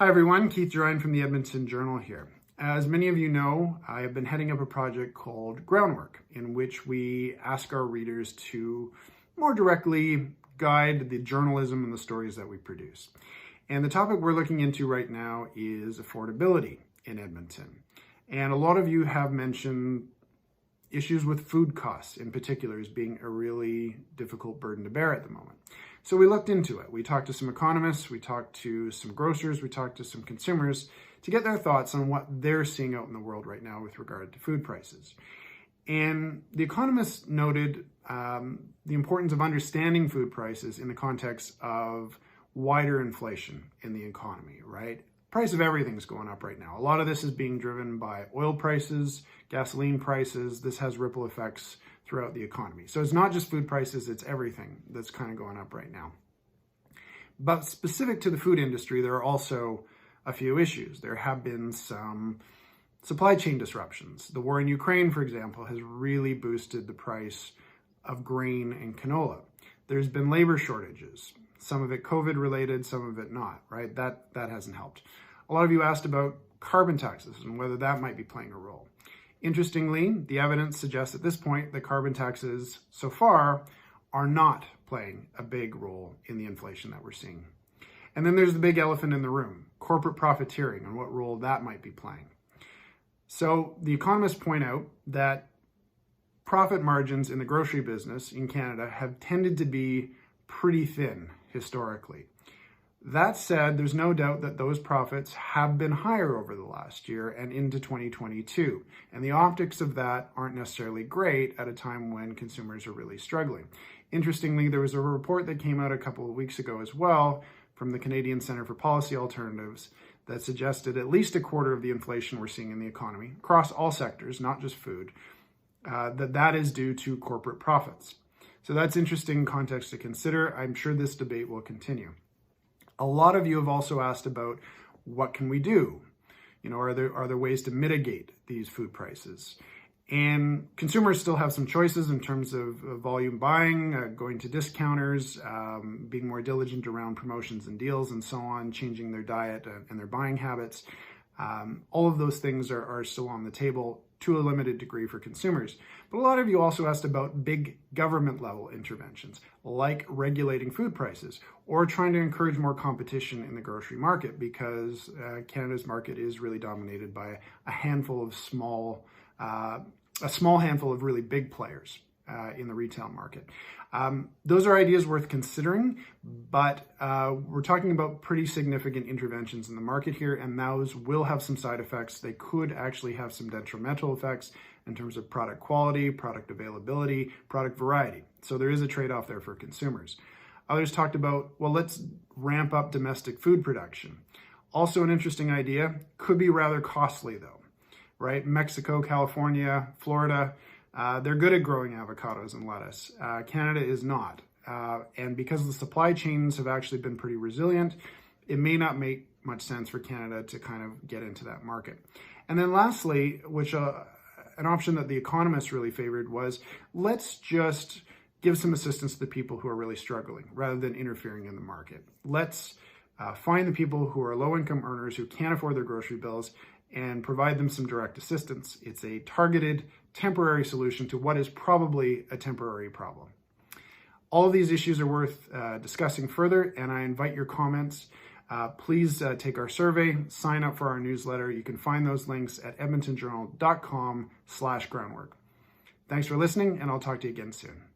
Hi everyone, Keith Ryan from the Edmonton Journal here. As many of you know, I have been heading up a project called Groundwork, in which we ask our readers to more directly guide the journalism and the stories that we produce. And the topic we're looking into right now is affordability in Edmonton. And a lot of you have mentioned issues with food costs in particular as being a really difficult burden to bear at the moment. So we looked into it. We talked to some economists, we talked to some grocers, we talked to some consumers to get their thoughts on what they're seeing out in the world right now with regard to food prices. And the economists noted the importance of understanding food prices in the context of wider inflation in the economy, right? Price of everything's going up right now. A lot of this is being driven by oil prices, gasoline prices. This has ripple effects throughout the economy. So it's not just food prices, it's everything that's kind of going up right now. But specific to the food industry, there are also a few issues. There have been some supply chain disruptions. The war in Ukraine, for example, has really boosted the price of grain and canola. There's been labor shortages, some of it COVID related, some of it not, right? That hasn't helped. A lot of you asked about carbon taxes and whether that might be playing a role. Interestingly, the evidence suggests at this point that carbon taxes so far are not playing a big role in the inflation that we're seeing. And then there's the big elephant in the room, corporate profiteering and what role that might be playing. So the economists point out that profit margins in the grocery business in Canada have tended to be pretty thin historically. That said, there's no doubt that those profits have been higher over the last year and into 2022. And the optics of that aren't necessarily great at a time when consumers are really struggling. Interestingly, there was a report that came out a couple of weeks ago as well from the Canadian Centre for Policy Alternatives that suggested at least a quarter of the inflation we're seeing in the economy across all sectors, not just food, that is due to corporate profits. So that's interesting context to consider. I'm sure this debate will continue. A lot of you have also asked about what can we do? You know, are there ways to mitigate these food prices? And consumers still have some choices in terms of volume buying, going to discounters, being more diligent around promotions and deals and so on, changing their diet and their buying habits. All of those things are still on the table to a limited degree for consumers. But a lot of you also asked about big government level interventions, like regulating food prices or trying to encourage more competition in the grocery market, because Canada's market is really dominated by a small handful of really big players in the retail market. Those are ideas worth considering, but we're talking about pretty significant interventions in the market here, and those will have some side effects. They could actually have some detrimental effects in terms of product quality, product availability, product variety. So there is a trade-off there for consumers. Others talked about, well, let's ramp up domestic food production. Also an interesting idea, could be rather costly though, right? Mexico, California, Florida, they're good at growing avocados and lettuce. Canada is not. And because the supply chains have actually been pretty resilient, it may not make much sense for Canada to kind of get into that market. And then lastly, which an option that the economists really favored was, let's just give some assistance to the people who are really struggling rather than interfering in the market. Let's find the people who are low-income earners who can't afford their grocery bills and provide them some direct assistance. It's a targeted, temporary solution to what is probably a temporary problem. All of these issues are worth discussing further, and I invite your comments. Please take our survey, sign up for our newsletter. You can find those links at edmontonjournal.com/groundwork. Thanks for listening, and I'll talk to you again soon.